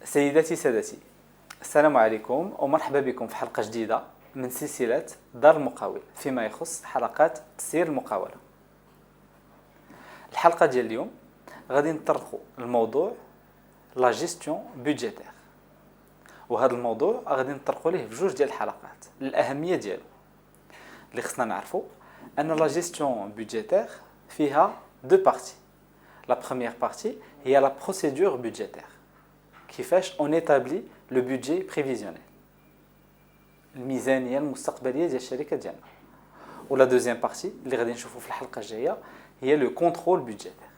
سيداتي سادتي، السلام عليكم ومرحبا بكم في حلقة جديدة من سلسلة دار المقاول فيما يخص حلقات تسيير المقاولة. الحلقة ديال اليوم غادي نطرقوا الموضوع لا جيستيون بودجيتير، وهذا الموضوع غادي نطرقوا ليه بجوج ديال الحلقات. الأهمية ديالو اللي خصنا نعرفوا أن لا جيستيون بودجيتير فيها دو بارتي. لا بروميير بارتي هي لا بروسيدور بودجيتير، كيفاش اون ايتابلي لو بودجي بريفيزيونيل، الميزانيه المستقبليه ديال الشركه ديالنا. ولا دوزيام بارتي اللي غادي نشوفوا في الحلقه الجايه هي لو كونترول بودجيتير.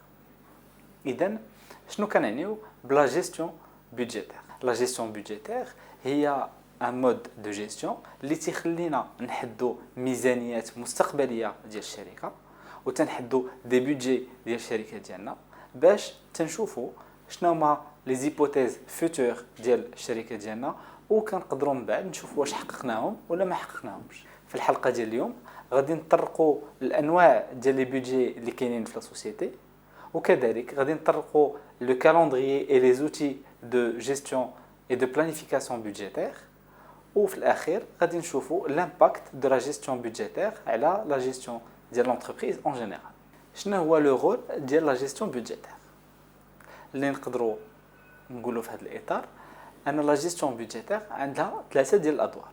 اذا شنو كنعنيو بلا جيستيون بودجيتير؟ لا جيستيون بودجيتير هي ان مود دو جيستيون اللي تيخلينا نحدوا ميزانيات مستقبليه ديال الشركه وتنحدوا دي بودجي ديال الشركه ديالنا باش تنشوفوا شنو هما لي زيبوتيز فيتور ديال الشركه ديالنا، وكنقدروا من بعد نشوفوا واش حققناهم ولا ما حققناهمش. في الحلقه ديال اليوم غادي نطرقوا الانواع ديال لي بودجي اللي كاينين في لا سوسيتي، وكذلك غادي نطرقوا لو كالندريي اي لي زوتي دو جيستيون اي دو بلانيفيكاسيون بودجيتير، وفي الاخير غادي نشوفوا لامباكت دو لا جيستيون بودجيتير على لا جيستيون ديال لونتربريز اون جينيرال. شنو هو لو رول ديال لا جيستيون بودجيتير اللي نقدروا نقولوا في هذا الاطار؟ ان لا جيستيون بودجيتير عندها ثلاثه ديال الادوار.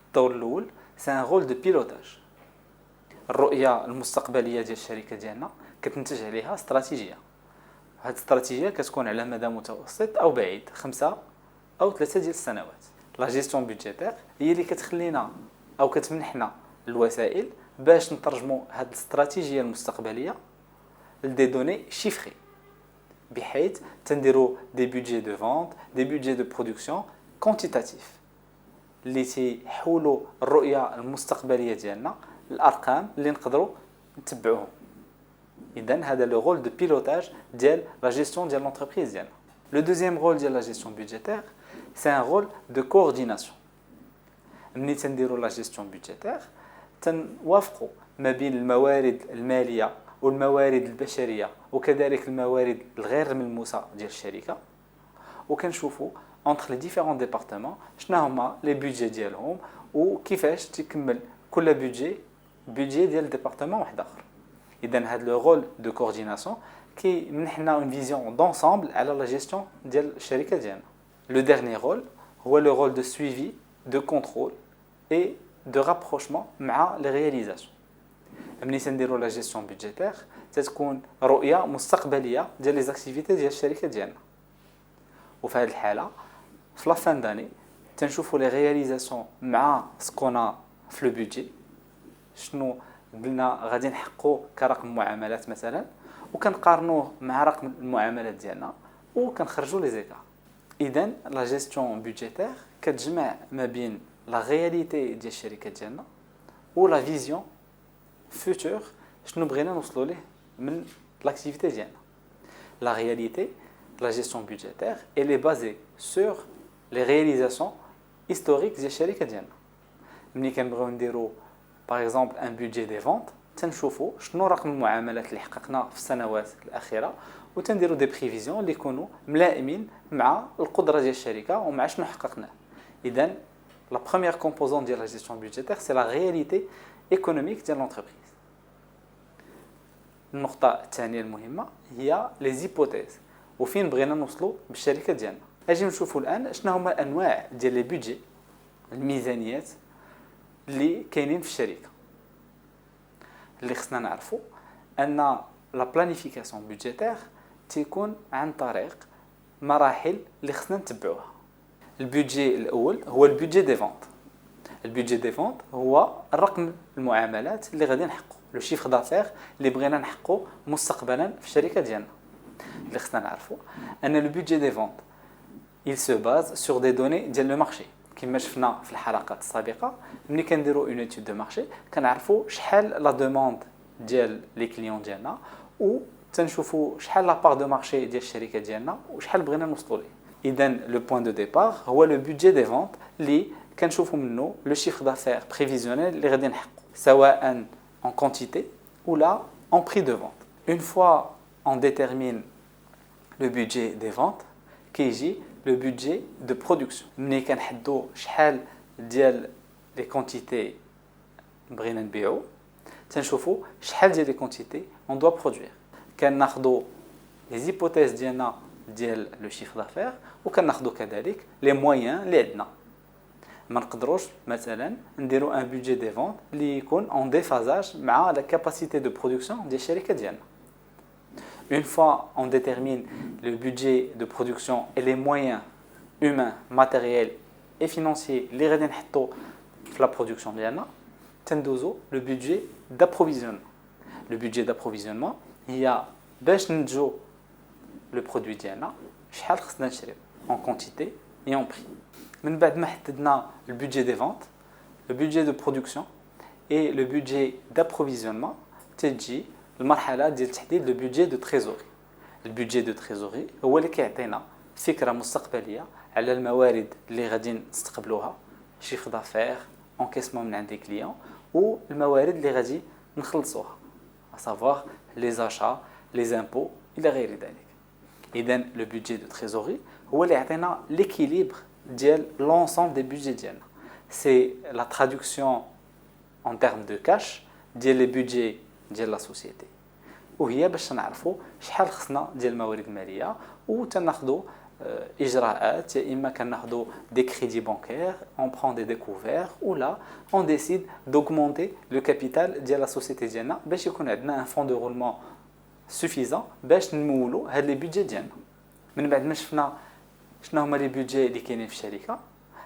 الدور الاول سي ان رول دو بيلوتاج، الرؤيه المستقبليه ديال الشركه ديالنا كتنتج عليها استراتيجيه. هذه الاستراتيجيه كتكون على مدى متوسط او بعيد 5 أو 3 ديال السنوات. لا جيستيون بودجيتير هي اللي كتخلينا او كتمنحنا الوسائل باش نترجموا هذه الاستراتيجيه المستقبليه لدي دوني شيفري، بحيث تنديروا دي بودجي دو فونت، دي بودجي دو برودكسيون كونتيتاتيف اللي تيحولوا الرؤيه المستقبليه ديالنا الارقام اللي نقدروا نتبعوهم. اذا هذا لو رول دو بيلوتاج ديال لا جيستيون ديال لونتربريز ديالنا. لو دوزيام رول ديال لا جيستيون بودجيتير سي ان رول دو كورديناسيون. ملي تنديروا لا جيستيون بودجيتير تنوافقوا ما بين الموارد الماليه والموارد البشريه وكذلك الموارد الغير ملموسه ديال الشركه، وكنشوفوا entre les différents départements شنو هما لي بودجي ديالهم وكيفاش تكمل كل بودجي ديال الديبارتمون واحد اخر. اذا هذا لو رول دو كورديناسيون كيمنحنا اون فيزيون دونسامبل على لا جيستيون ديال الشركه ديالنا. لو ديرني رول هو لو رول دو سويفي دو كونترول اي دو رابروشمون مع لي رياليزاسيون. ملي تنديروا لا جيستيون بودجيتير تتكون رؤيه مستقبليه ديال لي زاكتيفيتي ديال الشركه ديالنا، وفي هذه الحاله في لا فان داني تنشوفوا لي رياليزاسيون مع سكونا في لو بودجي، شنو قلنا غادي نحققوا كرقم معاملات مثلا، وكنقارنوه مع رقم المعاملات ديالنا وكنخرجوا لي زيكار. اذا لا جيستيون بودجيتير كتجمع ما بين لا رياليتي ديال الشركه ديالنا ولا فيزيون فيتور شنو بغينا نوصلوا ليه من لاكتيفيتي ديالنا. لا رياليتي la gestion budgétaire elle est basée sur les réalisations historiques ديال الشركه ديالنا. ملي كنبغيو نديرو باغ اكزومبل ان بودجي دي فونت تنشوفوا شنو رقم المعاملات اللي حققنا في السنوات الاخيره وتنديروا دي بريفيزيون اللي يكونوا ملائمين مع القدره ديال الشركه ومع شنو حققناه. اذا لا بروميير كومبوزون ديال لا جيستيون بودجيتير سي لا رياليتي ايكونوميك ديال لونتربريز. النقطه الثانيه المهمه هي لي زيبوتيز وفين بغينا نوصلوا بالشركه ديالنا. اجي نشوفوا الان شنو هما انواع ديال لي بودجي الميزانيات اللي كاينين في الشركه. اللي خصنا نعرفوا ان لا بلانيفيكاسيون بودجيتير تيكون عن طريق مراحل اللي خصنا نتبعوها. البودجي الاول هو البودجي دي فونت. البودجي دي فونت هو الرقم المعاملات اللي غادي نحققوا، لو شيفر دافير اللي بغينا نحققوا مستقبلا في الشركه ديالنا. اللي خصنا نعرفوا ان لو بودجي دي فونت il se base sur des données ديال لو مارشي. كما شفنا في الحلقات السابقه ملي كنديروا اون ايتود دو مارشي كنعرفوا شحال لا دوموند ديال لي كليون ديالنا و تنشوفوا شحال لا بار دو مارشي ديال الشركه ديالنا وشحال بغينا نوصلوا ليه. اذا لو بوين دو ديبار هو لو بودجي دي فونت اللي كنشوفوا منه لو شيفر دافير بريفيزيونيل اللي غادي نحققوا سواء en quantité ou là en prix de vente. Une fois on détermine le budget des ventes كيجي le budget de production. ملي كنحددوا شحال ديال لي كونتيتي بغينا نبيعوا تنشوفوا شحال ديال لي كونتيتي on doit produire. كناخذوا les hypothèses ديالنا ديال لو chiffre d'affaires وكناخذوا كذلك les moyens اللي عندنا. ما نقدروش مثلا نديروا ان budget des ventes اللي يكون en déphasage مع la capacité de production ديال الشركه ديالنا. Une fois on détermine le budget de production et les moyens humains, matériels et financiers اللي غادي نحطوا في la production ديالنا تندوزو le budget d'approvisionnement. Le budget d'approvisionnement هي باش ننتجو le produit ديالنا شحال خصنا نشريو en quantité et en prix. من بعد ما حددنا le budget des ventes, le budget de production et le budget d'approvisionnement تجي المرحله ديال تحديد le budget de trésorerie. Le budget de trésorerie هو اللي كيعطينا فكره مستقبليه على الموارد اللي غادي نستقبلوها chiffre d'affaires, encaissement من عند les clients والموارد اللي غادي نخلصوها à savoir les achats, les impôts الى غير ذلك. اذا le budget de trésorerie هو اللي يعطينا l'équilibre ديال l'ensemble des budgets ديالنا. C'est la traduction en termes de cash ديال les budgets ديال لا سوسيتي وهي باش نعرفوا شحال خصنا ديال الموارد الماليه وتناخذوا اجراءات يا اما كناخذوا دي كريدي بانكير اون برون دي ديكوفير ولا اون ديسيد دوغمونتي لو كابيتال ديال لا سوسيتي ديالنا باش يكون عندنا ان فون دو رولمون سوفيزون باش نمولوا هاد لي بيدجي ديالنا. من بعد ما شفنا شنو هما لي بيدجي اللي كاينين في الشركه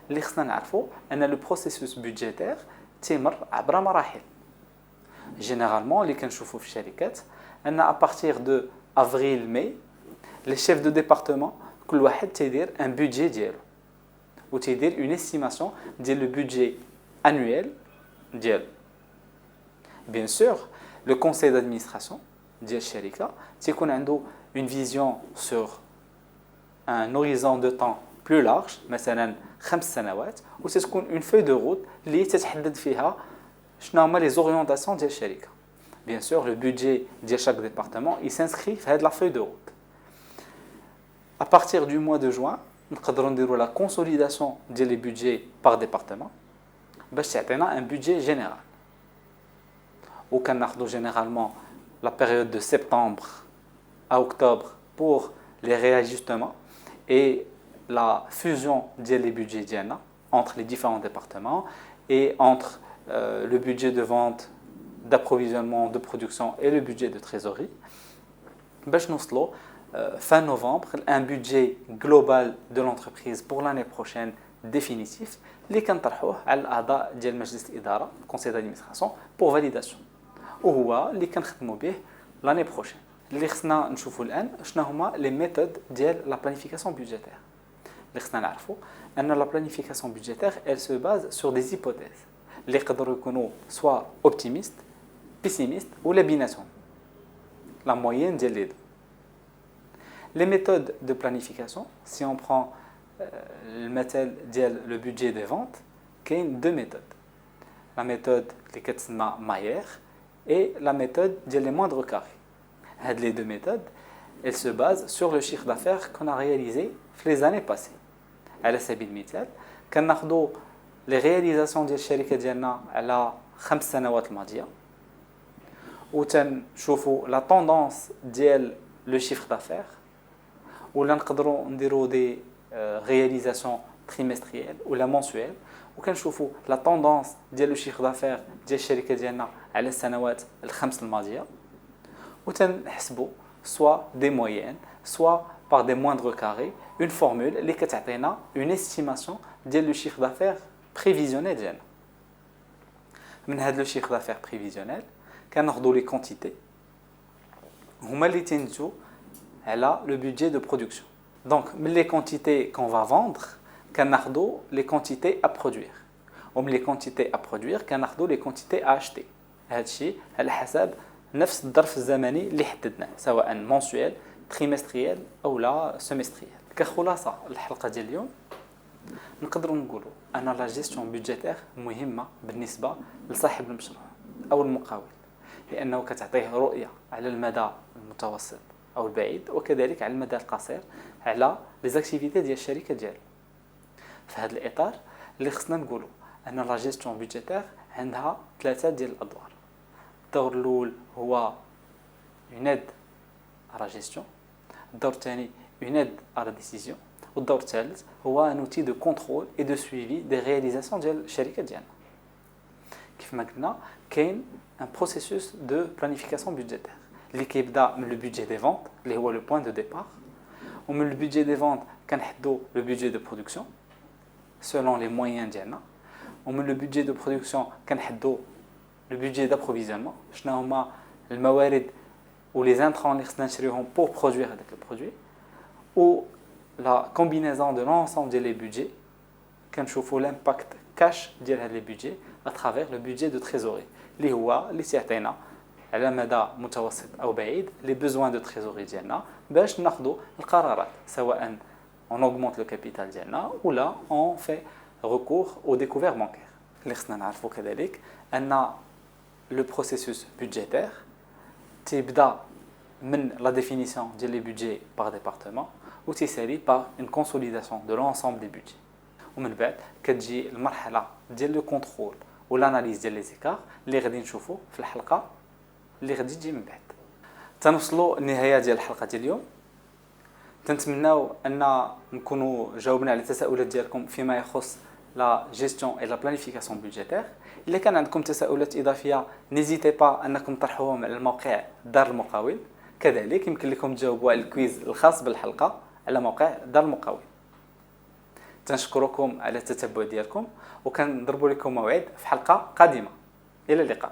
اللي خصنا نعرفوا ان لو بروسيسوس بودجيتير تيمر عبر مراحل. جينيرالمون اللي كنشوفوا في الشركات ان ا بارتير دو افريل ماي لي شيف دو ديبارتمون كل واحد تيدير ان بودجي ديالو وتيدير اون استيماسيون ديال لو بودجي انويل ديالو. بيان سور لو كونساي دادمينستراسيون ديال الشركه تيكون عنده اون فيزيون سور ان هوريزون دو طون بلو لارج مثلا 5 سنوات وتتكون اون فوي دو روت اللي تتحدد فيها شنو هما لي زوريونطاسيون ديال الشركه. بيان سور لو بودجي ديال شاك ديبارتمون يسانسكري في هاد لا فوي دو روت. À partir du mois de juin نقدروا نديروا la consolidation ديال les budgets par département باش تعطينا un budget général. وكناخذوا généralement la période de septembre à octobre pour les réajustements et la fusion ديال les budgets ديالنا entre les différents départements et entre le budget de vente, d'approvisionnement, de production et le budget de trésorerie باش نوصلوا fin novembre un budget global de l'entreprise pour l'année prochaine définitif اللي كنطرحوه على الاعضاء ديال مجلس الاداره conseil d'administration pour validation وهو اللي كنخدموا به l'année prochaine. اللي خصنا نشوفوا الان شنو هما لي ميثود ديال لا planification budgétaire. اللي خصنا نعرفوا ان la planification budgétaire elle se base sur des hypothèses اللي يقدروا يكونوا soit optimistes, pessimistes ولا بيناتهم la moyenne ديال les deux. Les méthodes de planification, si on prend le budget des ventes, il y a deux méthodes. La méthode qui est Mayer et la méthode des moindres carrés. Les deux méthodes, elles se basent sur le chiffre d'affaires qu'on a réalisé les années passées. À la سبيل المثال, كناخذوا les réalisations ديال الشركة ديالنا على 5 سنوات الماضية وتنشوفوا la tendance ديال le chiffre d'affaires ولا نقدروا نديروا دي رياليزاسيون تريمستريال ولا منسويل وكنشوفوا لا طوندونس ديال لو شيفر دافير ديال الشركه ديالنا على السنوات الخمس الماضيه وتنحسبوا سوا دي موين سوا par des moindres carrés une formule اللي كتعطينا une estimation ديال لو شيفر دافير بريفيزيونيل ديالنا. من هذا لو شيفر دافير بريفيزيونيل كناخذوا لي كونتيتي هما اللي تنتجوا على le budget de production. Donc, les quantités qu'on va vendre, كناخذوا les quantités à produire. Les quantités à produire, كناخذوا les quantités à acheter. هذا الشيء على حسب نفس الظرف الزمني اللي حددناه سواء mensuel, trimestriel أو لا semestriel. كخلاصة الحلقة ديال اليوم نقدروا نقولوا أن la gestion budgétaire مهمة بالنسبة لصاحب المشروع أو المقاول لأنه كتعطيه رؤية على المدى المتوسط او البعيد، وكذلك على المدى القصير على لي زاكتيفيتي ديال الشركه ديالو. في هذا الاطار اللي خصنا نقولوا ان لا جيستيون بودجيتير عندها ثلاثه ديال الادوار. الدور الاول هو une aide à la gestion، الدور الثاني une aide à la décision، والدور الثالث هو un outil de contrôle et de suivi des réalisations ديال الشركه ديالنا. كيف ما قلنا كاين un processus de planification budgétaire اللي كيبدا من le budget des ventes اللي هو le point de départ، ومن le budget des ventes كنحدو le budget de production selon les moyens ديالنا، ومن le budget de production كنحدو le budget d'approvisionnement شنو هما الموارد ou les intrants اللي خصنا نشريهم pour produire هذاك البرودوي، و la combinaison de l'ensemble ديال les budgets كنشوفوا l'impact cash ديال هاد les budgets à travers le budget de trésorerie اللي هو اللي تيعطينا على مدى متوسط او بعيد les besoins de trésorerie ديالنا باش ناخذوا القرارات، سواء on augmente le capital ديالنا ولا on fait recours au découvert bancaire. اللي خصنا نعرفوا كذلك ان le processus budgétaire تبدا من la définition ديال les budgets par département و تيسالي par une consolidation de l'ensemble des budgets، ومن بعد كتجي المرحله ديال لو كونترول والاناليز ديال لي زيكار اللي غادي نشوفوا في الحلقه اللي غادي تجي من بعد. تنوصلوا النهايه ديال الحلقه ديال اليوم. تنتمناو ان نكونوا جاوبنا على التساؤلات ديالكم فيما يخص لا جيستيون اي لا بلانيفيكاسيون بودجيتير. الا كان عندكم تساؤلات اضافيه نيزيتي با انكم تطرحوهم على الموقع دار المقاول، كذلك يمكن لكم تجاوبوا على الكويز الخاص بالحلقه على موقع دار المقاول. تنشكركم على التتبع ديالكم وكنضربوا لكم موعد في حلقه قادمه. الى اللقاء.